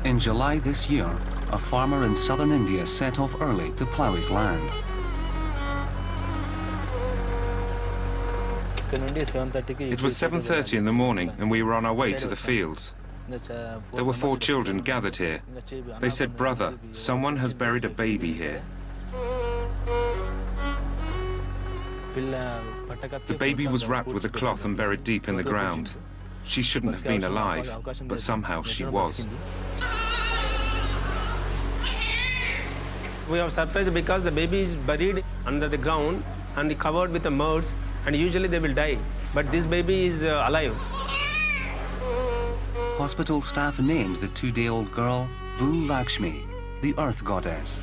In July this year, a farmer in southern India set off early to plough his land. It was 7:30 in the morning and we were on our way to the fields. There were 4 children gathered here. They said, "Brother, someone has buried a baby here." The baby was wrapped with a cloth and buried deep in the ground. She shouldn't have been alive, but somehow she was. We are surprised because the baby is buried under the ground and covered with the mud, and usually they will die. But this baby is alive. Hospital staff named the 2-day-old girl Bhu Lakshmi, the earth goddess.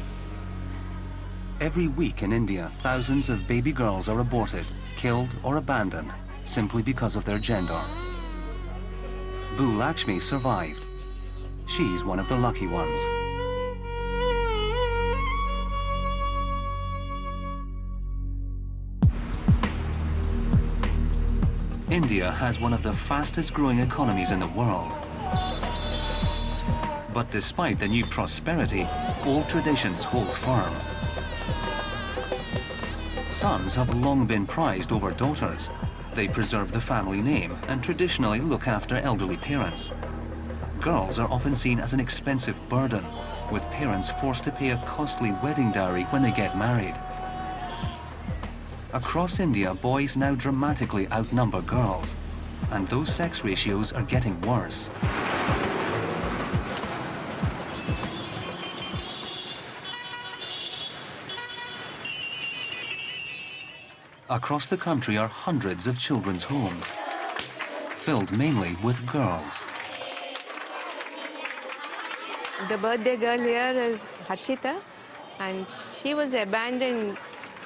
Every week in India, thousands of baby girls are aborted, killed or abandoned simply because of their gender. Bhu Lakshmi survived. She's one of the lucky ones. India has one of the fastest growing economies in the world. But despite the new prosperity, old traditions hold firm. Sons have long been prized over daughters. They preserve the family name and traditionally look after elderly parents. Girls are often seen as an expensive burden, with parents forced to pay a costly wedding dowry when they get married. Across India, boys now dramatically outnumber girls, and those sex ratios are getting worse. Across the country are hundreds of children's homes, filled mainly with girls. The birthday girl here is Harshita, and she was abandoned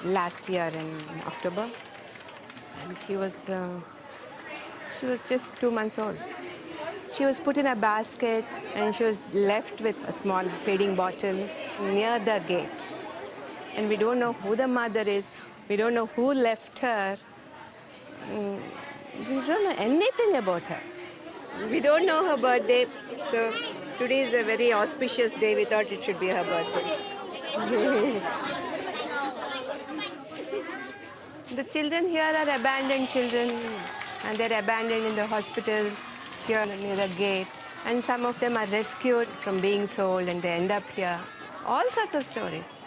last year in October, and she was just 2 months old. She was put in a basket and she was left with a small feeding bottle near the gate. And we don't know who the mother is, we don't know who left her, we don't know anything about her. We don't know her birthday, so today is a very auspicious day. We thought it should be her birthday. The children here are abandoned children, and they're abandoned in the hospitals here near the gate. And some of them are rescued from being sold and they end up here. All sorts of stories.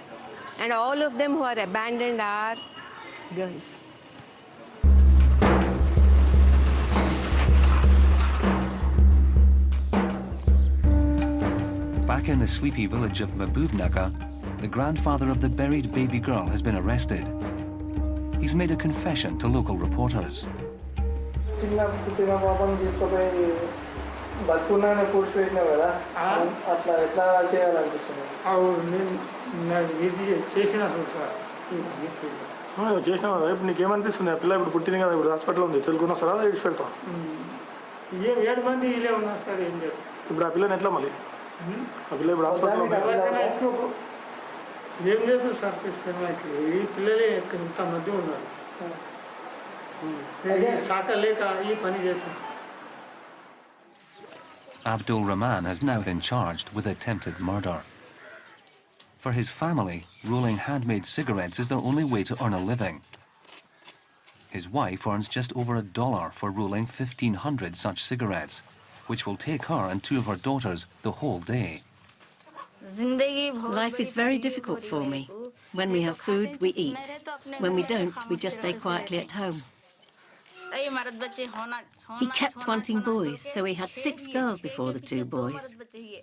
And all of them who are abandoned are girls. Back in the sleepy village of Mahbubnagar, the grandfather of the buried baby girl has been arrested. He's made a confession to local reporters. Abdul Rahman has now been charged with attempted murder. For his family, rolling handmade cigarettes is their only way to earn a living. His wife earns just over $1 for rolling 1,500 such cigarettes, which will take her and 2 of her daughters the whole day. Life is very difficult for me. When we have food, we eat. When we don't, we just stay quietly at home. He kept wanting boys, so we had 6 girls before the 2 boys.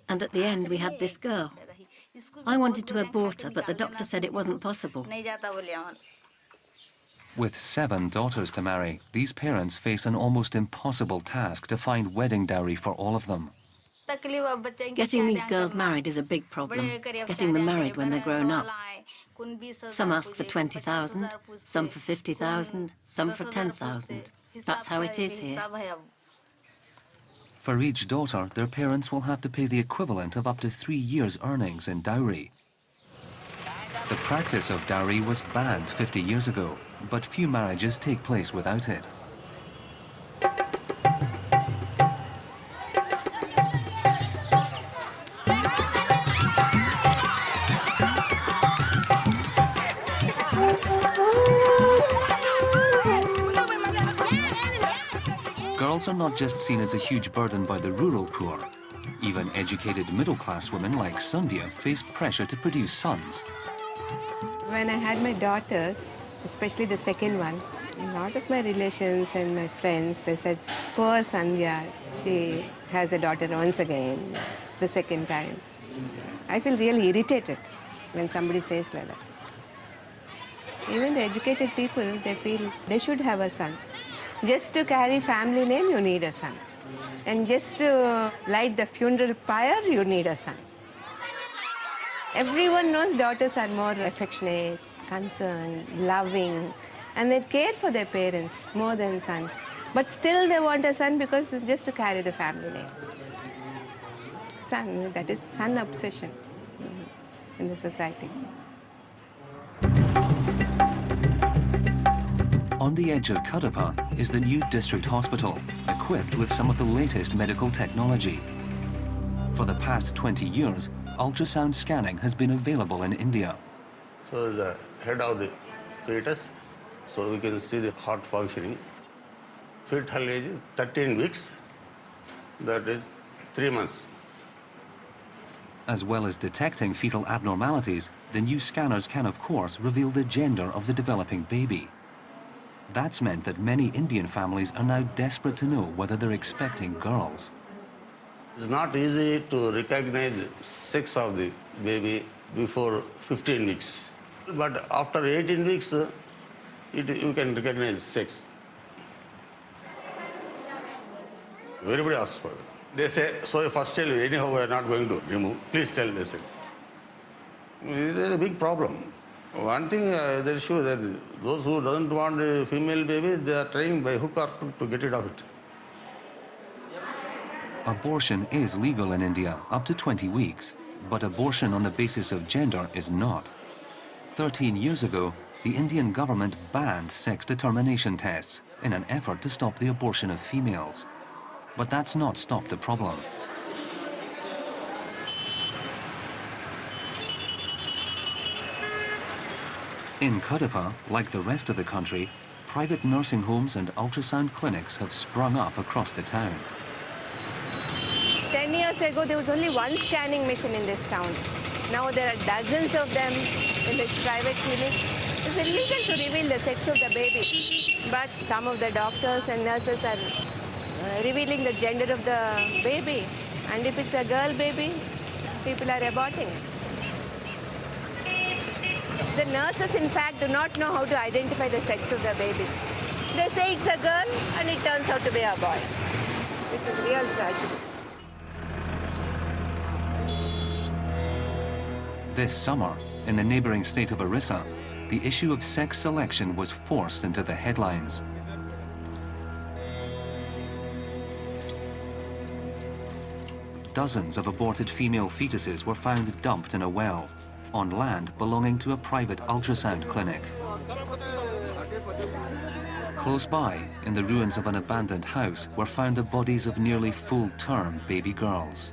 And at the end, we had this girl. I wanted to abort her, but the doctor said it wasn't possible. With 7 daughters to marry, these parents face an almost impossible task to find wedding dowry for all of them. Getting these girls married is a big problem, getting them married when they're grown up. Some ask for 20,000, some for 50,000, some for 10,000. That's how it is here. For each daughter, their parents will have to pay the equivalent of up to 3 years' earnings in dowry. The practice of dowry was banned 50 years ago, but few marriages take place without it. girls are not just seen as a huge burden by the rural poor. Even educated middle-class women like Sandhya face pressure to produce sons. When I had my daughters, especially the second one, a lot of my relations and my friends, they said, poor Sandhya, she has a daughter once again, the second time. I feel really irritated when somebody says like that. Even the educated people, they feel they should have a son. Just to carry family name, you need a son. And just to light the funeral pyre, you need a son. Everyone knows daughters are more affectionate, concerned, loving, and they care for their parents more than sons. But still they want a son because it's just to carry the family name. Son, that is son obsession in the society. On the edge of Kadapa is the new district hospital, equipped with some of the latest medical technology. For the past 20 years, ultrasound scanning has been available in India. So the head of the fetus, so we can see the heart functioning. Fetal age is 13 weeks, that is 3 months. As well as detecting fetal abnormalities, the new scanners can, of course, reveal the gender of the developing baby. That's meant that many Indian families are now desperate to know whether they're expecting girls. It's not easy to recognize the sex of the baby before 15 weeks. But after 18 weeks, you can recognize sex. Everybody asks for it. They say, so first tell you, anyhow we are not going to remove. Please tell, they say. It is a big problem. One thing that is sure that those who don't want the female baby, they are trying by hook or crook to get rid of it. Abortion is legal in India up to 20 weeks, but abortion on the basis of gender is not. 13 years ago, the Indian government banned sex determination tests in an effort to stop the abortion of females. But that's not stopped the problem. In Kadapa, like the rest of the country, private nursing homes and ultrasound clinics have sprung up across the town. 10 years ago, there was only one scanning machine in this town. Now there are dozens of them in the private clinics. It's illegal to reveal the sex of the baby. But some of the doctors and nurses are revealing the gender of the baby. And if it's a girl baby, people are aborting it. The nurses, in fact, do not know how to identify the sex of the baby. They say it's a girl and it turns out to be a boy, which is real tragedy. This summer, in the neighboring state of Orissa, the issue of sex selection was forced into the headlines. Dozens of aborted female fetuses were found dumped in a well, on land belonging to a private ultrasound clinic. Close by, in the ruins of an abandoned house, were found the bodies of nearly full-term baby girls.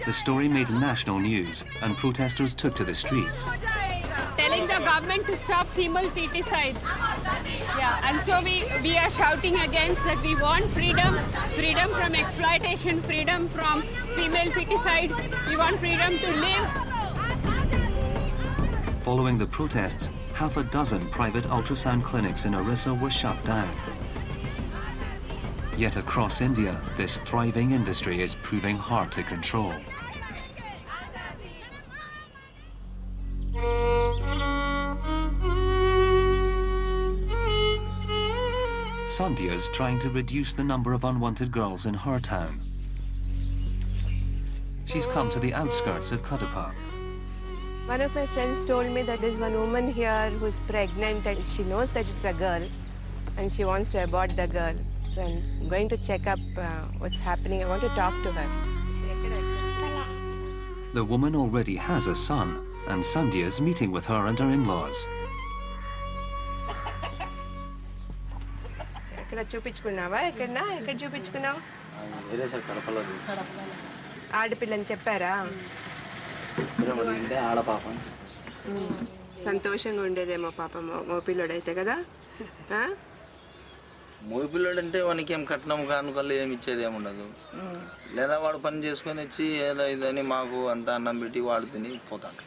The story made national news, and protesters took to the streets. Telling the government to stop female feticide. Yeah, and so we are shouting against that. We want freedom, freedom from exploitation, freedom from female feticide. We want freedom to live. Following the protests, half a dozen private ultrasound clinics in Orissa were shut down. Yet across India, this thriving industry is proving hard to control. Sandhya is trying to reduce the number of unwanted girls in her town. She's come to the outskirts of Kadapa. One of my friends told me that there's one woman here who's pregnant and she knows that it's a girl and she wants to abort the girl. So I'm going to check up what's happening. I want to talk to her. The woman already has a son, and Sandhya is meeting with her and her in-laws. ఆడపిల్లని చెప్పారా సంతోషంగా ఉండేదేమో పాపం మో పిల్లోడైతే కదా. Movie పిల్లడు అంటే వానికి ఏం కట్నం కానుకలు ఏమి ఇచ్చేది ఏమి ఉండదు. లేదా వాడు పని చేసుకొని వచ్చి ఏదో ఇదని మాకు అంత అన్నం పెట్టి వాడు తిని పోతాడు.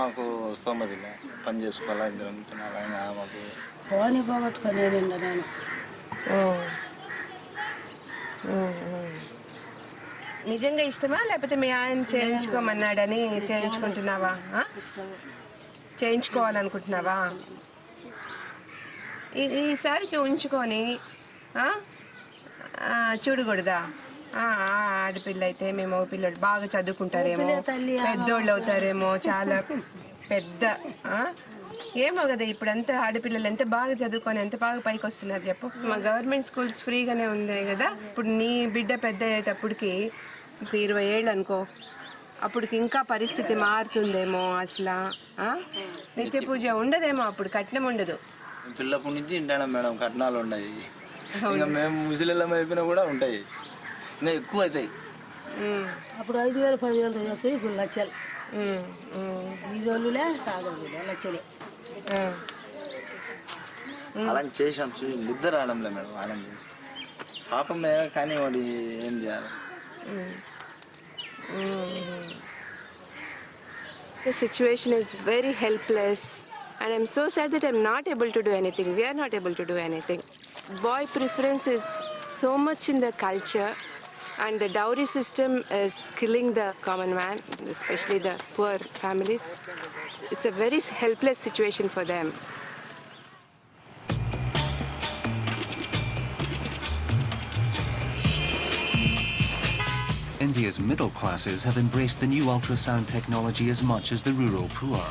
మాకు స్తోమతిలే పని చేసుకోవాలా, ఇద్దరం తినాలని మాకు పోని పోగొట్టుకునేది నేను. నిజంగా ఇష్టమా లేకపోతే మీ ఆయన చేయించుకోమన్నాడని చేయించుకుంటున్నావా? చేయించుకోవాలనుకుంటున్నావా? ఈసారికి ఉంచుకొని చూడకూడదా? ఆడపిల్ల అయితే మేము పిల్లడు బాగా చదువుకుంటారేమో, పెద్దోళ్ళు అవుతారేమో, చాలా పెద్ద ఏమో కదా. ఇప్పుడంతా ఆడపిల్లలు ఎంత బాగా చదువుకొని ఎంత బాగా పైకి వస్తున్నారు చెప్పు. మా గవర్నమెంట్ స్కూల్స్ ఫ్రీగానే ఉంది కదా. ఇప్పుడు నీ బిడ్డ పెద్ద అయ్యేటప్పటికి ఇప్పుడు 20 ఏళ్ళు అనుకో, అప్పటికి ఇంకా పరిస్థితి మారుతుందేమో. అసలు నిత్య పూజ ఉండదేమో, అప్పుడు కట్నం ఉండదు. పిల్లప్పటి నుంచి ఇంటాను మేడం, కట్నాలు ఉన్నాయి. ఇంకా మేము ముసలిళ్ళం అయిపోయినా కూడా ఉంటాయి, ఇంకా ఎక్కువ అవుతాయి. అప్పుడు 5,000 10,000 చేస్తాయి, ఇప్పుడు లక్షలు. ఈదోళ్ళులే సాదోళ్ళులే లక్షలే. అలా చేసాం చూసి నిద్ర రావడంలే మేడం. అలా చేసి పాపం మేడం, కానీ వాడు ఏం చేయాలి? The situation is very helpless. And I'm so sad that I'm not able to do anything. We are not able to do anything. Boy preference is so much in the culture, and the dowry system is killing the common man, especially the poor families. It's a very helpless situation for them. India's middle classes have embraced the new ultrasound technology as much as the rural poor.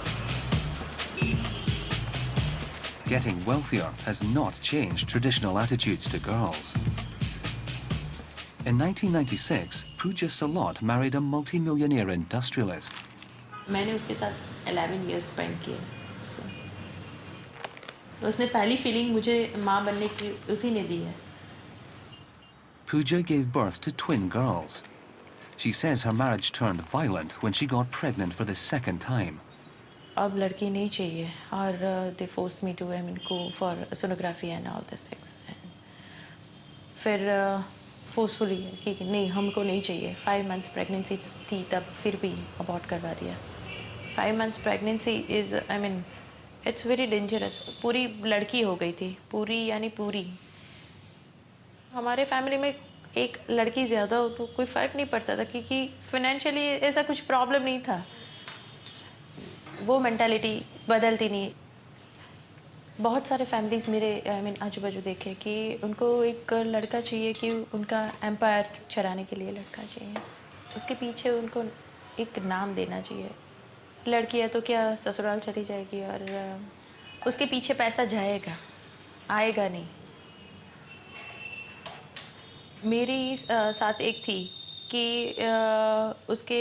Getting wealthier has not changed traditional attitudes to girls. In 1996, Pooja Salot married a multi-millionaire industrialist. मैंने उसके साथ 11 years spend किए. तो उसने पहली feeling मुझे माँ बनने की उसी ने दी है. Pooja gave birth to twin girls. She says her marriage turned violent when she got pregnant for the second time. अब लड़की नहीं चाहिए और they forced me to go for sonography and all these things. फिर forcefully कि नहीं हमको नहीं चाहिए. 5 months pregnancy थी तब, फिर भी अबॉर्ट करवा दिया. 5 months pregnancy is it's very dangerous. पूरी लड़की हो गई थी, पूरी यानी पूरी. हमारे फैमिली में एक लड़की ज़्यादा हो तो कोई फ़र्क नहीं पड़ता था, क्योंकि फाइनेंशियली ऐसा कुछ प्रॉब्लम नहीं था. वो मेंटालिटी बदलती नहीं. बहुत सारे फैमिलीज़ मेरे आजू बाजू देखे कि उनको एक लड़का चाहिए, कि उनका एम्पायर चलाने के लिए लड़का चाहिए. उसके पीछे उनको एक नाम देना चाहिए. लड़की है तो क्या ससुराल चली जाएगी और उसके पीछे पैसा जाएगा, आएगा नहीं. मेरी साथ एक थी कि उसके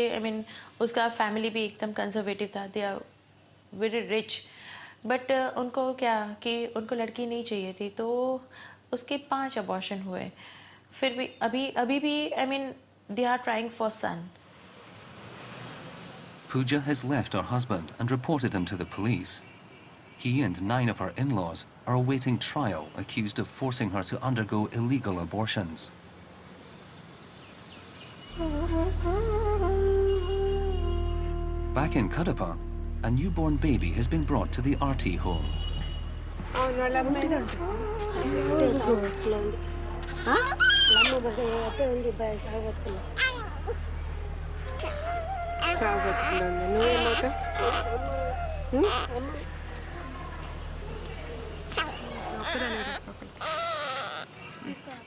उसका फैमिली भी एकदम कंजर्वेटिव था. They are very rich, but उनको क्या कि उनको लड़की नहीं चाहिए थी, तो उसके 5 अबॉर्शन हुए. फिर भी अभी भी they are trying for son. Pooja has left her husband and reported him to the police. He and 9 of her in-laws are awaiting trial, accused of forcing her to undergo illegal abortions. Back in Kadapa, a newborn baby has been brought to the RT home. Oh, no,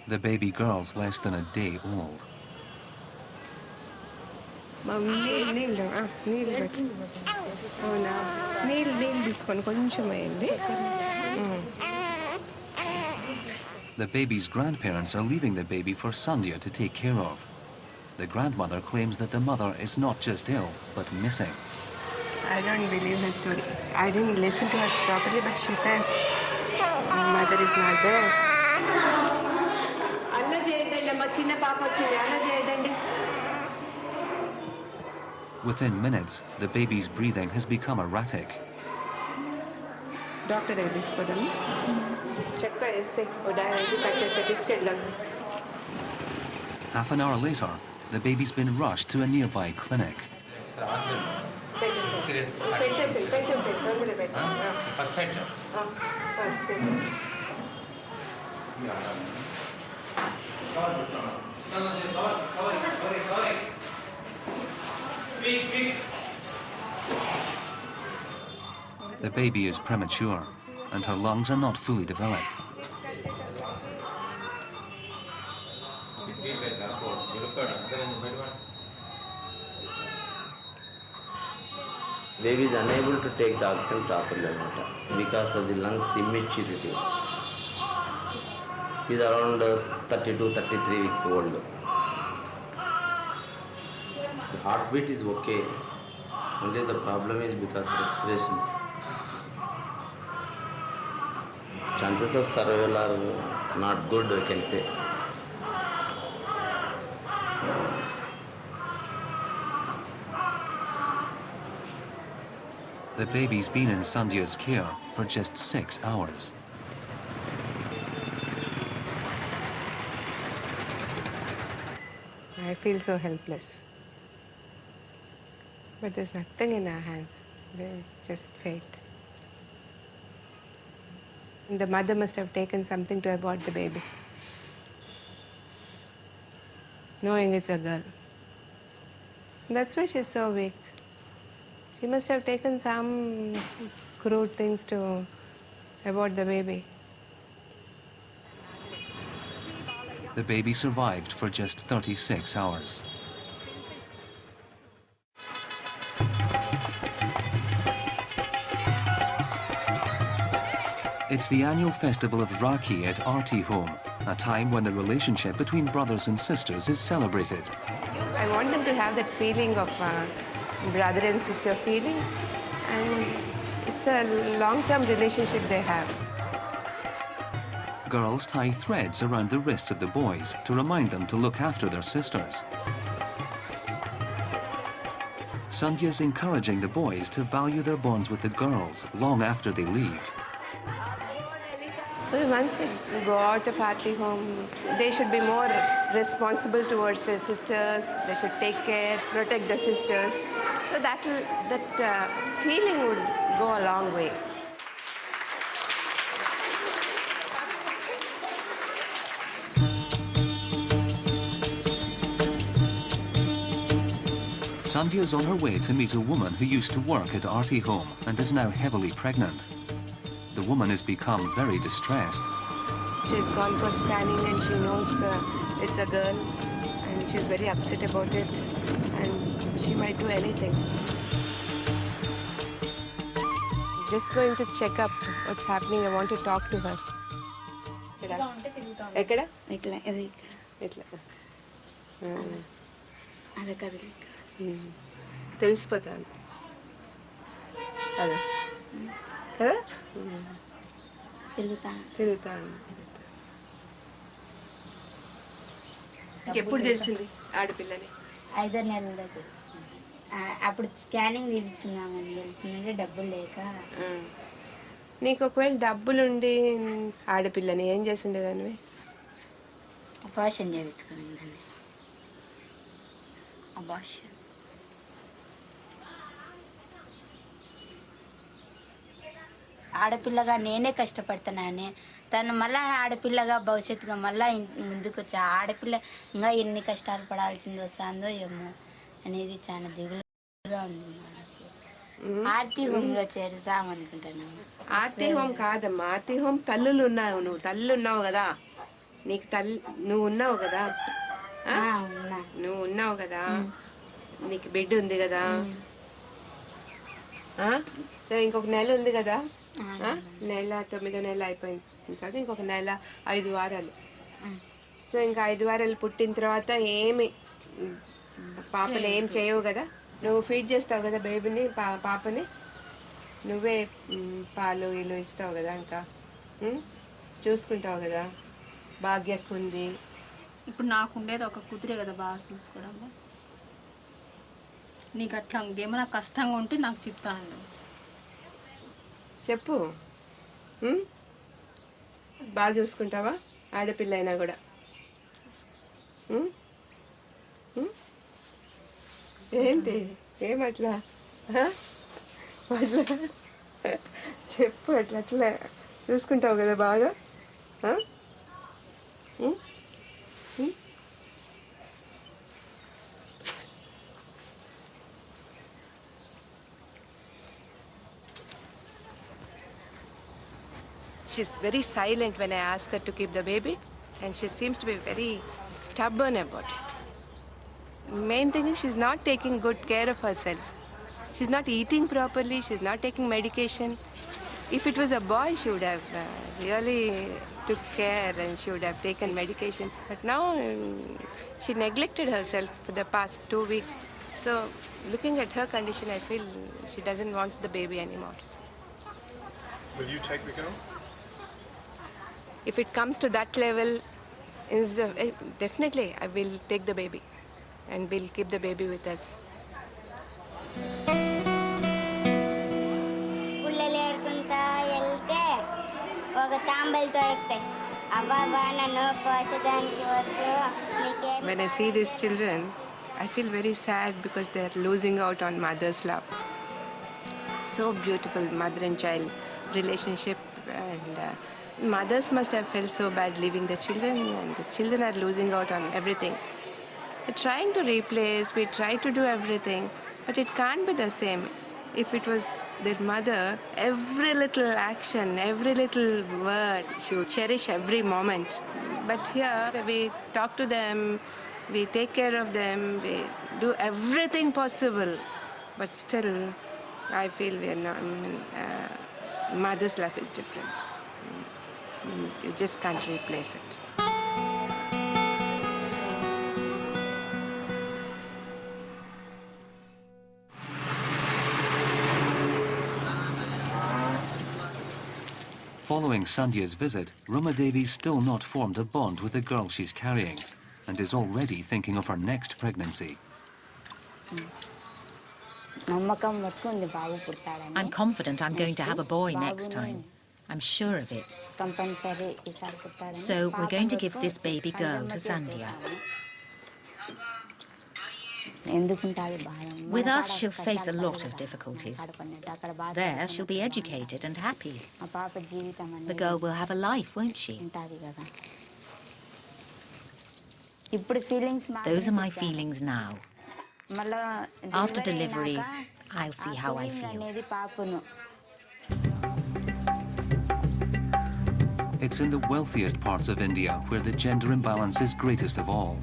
The baby girl's less than a day old. The baby's grandparents are leaving the baby for Sandhya to take care of. The grandmother claims that the mother is not just ill, but missing. I don't believe her story. I didn't listen to her properly, but she says her mother is not there. Within minutes, the baby's breathing has become erratic. Doctor దగ్గర తీసుకుపోదాము. చెక్క వేస్తే direct కట్టేస్తే తీసుకెళ్ళాం. Half an hour later, the baby's been rushed to a nearby clinic. First time, sir. The baby is premature, and her lungs are not fully developed. Baby is unable to take the oxygen properly because of the lungs immaturity. He is around 32-33 weeks old. The heartbeat is okay. Only the problem is because of respirations. Chances of survival are not good, I can say. The baby's been in Sandhya's care for just 6 hours. I feel so helpless. But there's nothing in our hands. There's just fate. The mother must have taken something to abort the baby, knowing it's a girl. That's why she's so weak. She must have taken some crude things to abort the baby. The baby survived for just 36 hours. It's the annual festival of Rakhi at Arti Home, a time when the relationship between brothers and sisters is celebrated. I want them to have that feeling of brother and sister feeling, and it's a long-term relationship they have. Girls tie threads around the wrists of the boys to remind them to look after their sisters. Sandhya's encouraging the boys to value their bonds with the girls long after they leave. So once they go out of Arti Home, they should be more responsible towards their sisters. They should take care, protect the sisters. So that feeling would go a long way. Sandhya is on her way to meet a woman who used to work at Arti Home and is now heavily pregnant. The woman has become very distressed. She's gone for scanning and she knows it's a girl, and she's very upset about it, and she might do anything. Just going to check up what's happening. I want to talk to her. ఎక్కడ ఇట్లా ఇది ఇట్లా అదే కదిలి తెలిసిపోతాను అదే కదా తిరుగుతాను. ఎప్పుడు తెలిసింది ఆడపిల్లని? 5 నెలలు అప్పుడు స్కానింగ్ తీపించుకున్నామని తెలిసిందంటే డబ్బులు లేక. నీకు ఒకవేళ డబ్బులుండి ఆడపిల్లని ఏం చేసి ఉండేదానివి? అబార్షన్ చేయించుకున్నాను. అబార్షన్ ఆడపిల్లగా నేనే కష్టపడుతున్నానే, తను మళ్ళీ ఆడపిల్లగా భవిష్యత్తుగా మళ్ళీ ముందుకు వచ్చి ఆడపిల్ల ఇంకా ఎన్ని కష్టాలు పడాల్సింది వస్తుందో ఏమో అనేది చాలా దిగులుగా ఉంది. ఆర్తి హోమ్లో చేరుసామనుకుంటున్నాము. ఆర్తి హోమ్ కాదమ్మా, ఆర్తి హోమ్ తల్లులు ఉన్నావు. నువ్వు తల్లి ఉన్నావు కదా, నీకు నువ్వు ఉన్నావు కదా, నువ్వు ఉన్నావు కదా, నీకు బిడ్డ ఉంది కదా. సో ఇంకొక నెల ఉంది కదా, నెల 9వ నెల అయిపోయింది కదా, ఇంకొక నెల 5 వారాలు. సో ఇంకా 5 వారాలు పుట్టిన తర్వాత ఏమి పాపని ఏం చేయవు కదా, నువ్వు ఫీడ్ చేస్తావు కదా బేబీని, పాపని నువ్వే పాలు ఇల్లు ఇస్తావు కదా, ఇంకా చూసుకుంటావు కదా. భాగ్యకు ఉంది. ఇప్పుడు నాకు ఉండేది ఒక కూతురే కదా, బాగా చూసుకోవడం. నీకు అట్లా ఏమైనా కష్టంగా ఉంటే నాకు చెప్తాను. చెప్పు. బాగా చూసుకుంటావా ఆడపిల్ల అయినా కూడా? ఏంటి ఏమట్లా అట్లా చెప్పు. అట్లా అట్లా చూసుకుంటావు కదా బాగా? She's very silent when I ask her to keep the baby, and she seems to be very stubborn about it. Main thing is she's not taking good care of herself. She's not eating properly, she's not taking medication. If it was a boy, she would have really took care and she would have taken medication. But now she neglected herself for the past 2 weeks. So looking at her condition, I feel she doesn't want the baby anymore. Will you take the girl? If it comes to that level, definitely I will take the baby and we'll keep the baby with us. When I see these children, I feel very sad because they are losing out on mother's love. So beautiful mother and child relationship, and mothers must have felt so bad leaving the children, and the children are losing out on everything. We're trying to replace, we try to do everything, but it can't be the same. If it was their mother, every little action, every little word, she would cherish every moment. But here, we talk to them, we take care of them, we do everything possible. But still, I feel we're not, mother's love is different. You just can't replace it. Following Sandhya's visit, Ruma Devi's still not formed a bond with the girl she's carrying and is already thinking of her next pregnancy. I'm confident I'm going to have a boy next time. I'm sure of it. So we're going to give this baby girl to Sandhya. With us, she'll face a lot of difficulties. There, she'll be educated and happy. The girl will have a life, won't she? Those are my feelings now. After delivery, I'll see how I feel. It's in the wealthiest parts of India where the gender imbalance is greatest of all.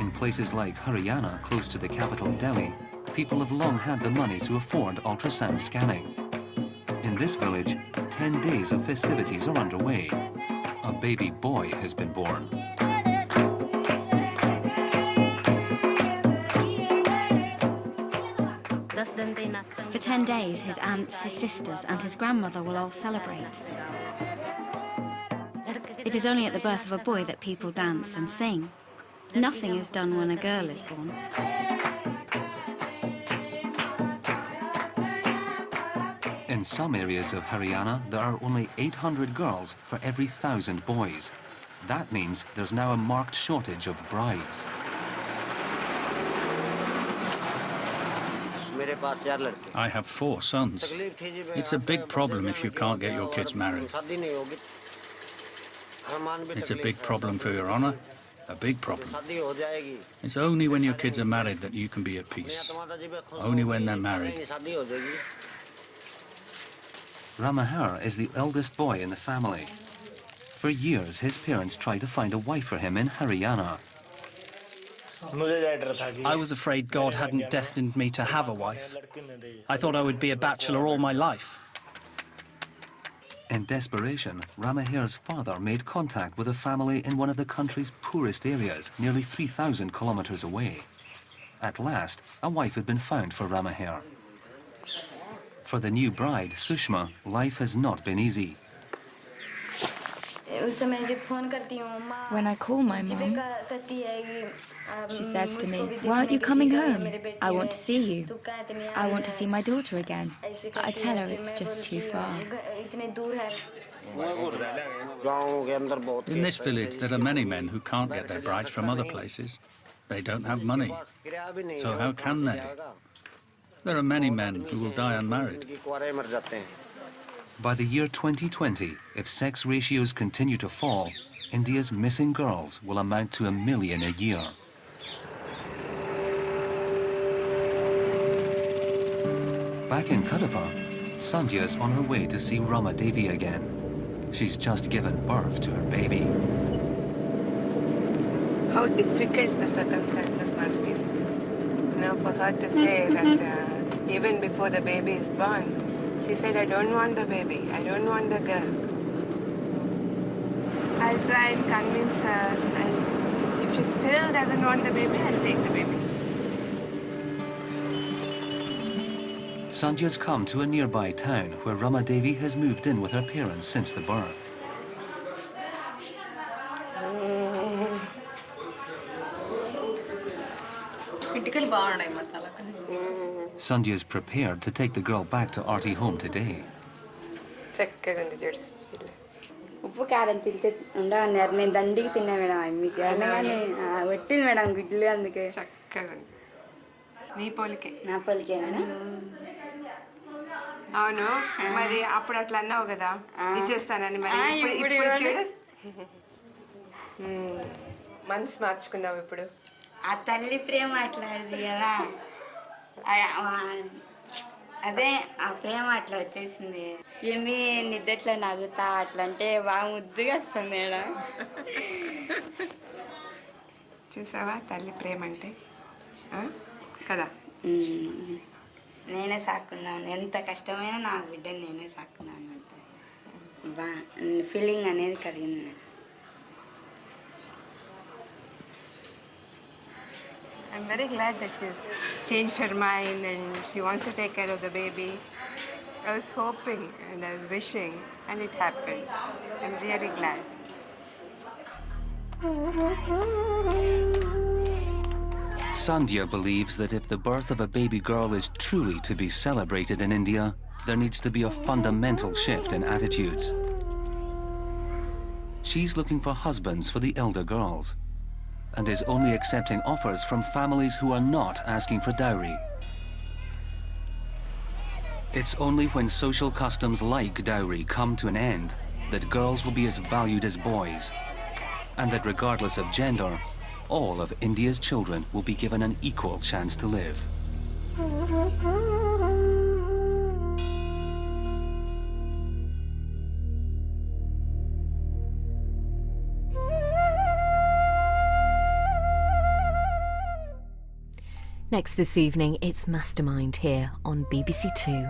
In places like Haryana, close to the capital Delhi, people have long had the money to afford ultrasound scanning. In this village, 10 days of festivities are underway. A baby boy has been born. For 10 days, his aunts, his sisters, and his grandmother will all celebrate. It is only at the birth of a boy that people dance and sing. Nothing is done when a girl is born. In some areas of Haryana, there are only 800 girls for every 1,000 boys. That means there's now a marked shortage of brides. I have 4 sons. It's a big problem if you can't get your kids married. It's a big problem for Your Honour. A big problem. It's only when your kids are married that you can be at peace. Only when they're married. Ramahar is the eldest boy in the family. For years, his parents tried to find a wife for him in Haryana. I was afraid God hadn't destined me to have a wife. I thought I would be a bachelor all my life. In desperation, Ramaher's father made contact with a family in one of the country's poorest areas, nearly 3,000 kilometers away. At last, a wife had been found for Ramaher. For the new bride, Sushma, life has not been easy. When I call my mom, she says to me, "Why aren't you coming home? I want to see you. I want to see my daughter again." I tell her it's just too far. In this village, there are many men who can't get their brides from other places. They don't have money. So how can they? There are many men who will die unmarried. By the year 2020, if sex ratios continue to fall, India's missing girls will amount to 1 million a year. Back in Kadapa, Sandhya is on her way to see Rama Devi again. She's just given birth to her baby. How difficult the circumstances must be. You know, for her to say that even before the baby is born, she said, "I don't want the baby, I don't want the girl." I'll try and convince her, and if she still doesn't want the baby, I'll take the baby. Sandhya's come to a nearby town where Rama Devi has moved in with her parents since the birth. Sandhya is prepared to take the girl back to Arti home today. ఉప్పు కారం తింటే ఉండవన్నారు నేను దండికి తిన్నా madam మీకు అనగానే పెట్టింది madam గుడ్లు అందుకే చక్కగా నీ పోలికే నా పోలికే మేడం అవును మరి అప్పుడు అట్లా అన్నావు కదా ఇచ్చేస్తానని మరి ఇప్పుడు చూడు మనసు మార్చుకున్నావు ఇప్పుడు ఆ తల్లి ప్రేమ అట్లాంటిది కదా అదే ఆ ప్రేమ అట్లా వచ్చేసింది ఏమి నిద్దట్లో నవ్వుతా అట్లా అంటే బాగా ముద్దుగా వస్తుంది మేడం చూసావా తల్లి ప్రేమ అంటే కదా నేనే సాకున్నాను ఎంత కష్టమైనా నా బిడ్డని నేనే సాకున్నాను బా ఫీలింగ్ అనేది కలిగింది madam I'm very glad that she's changed her mind and she wants to take care of the baby. I was hoping and I was wishing and it happened. I'm really glad. Sandhya believes that if the birth of a baby girl is truly to be celebrated in India, there needs to be a fundamental shift in attitudes. She's looking for husbands for the elder girls, and is only accepting offers from families who are not asking for dowry. It's only when social customs like dowry come to an end that girls will be as valued as boys, and that regardless of gender, all of India's children will be given an equal chance to live. Next this evening, it's Mastermind here on BBC Two.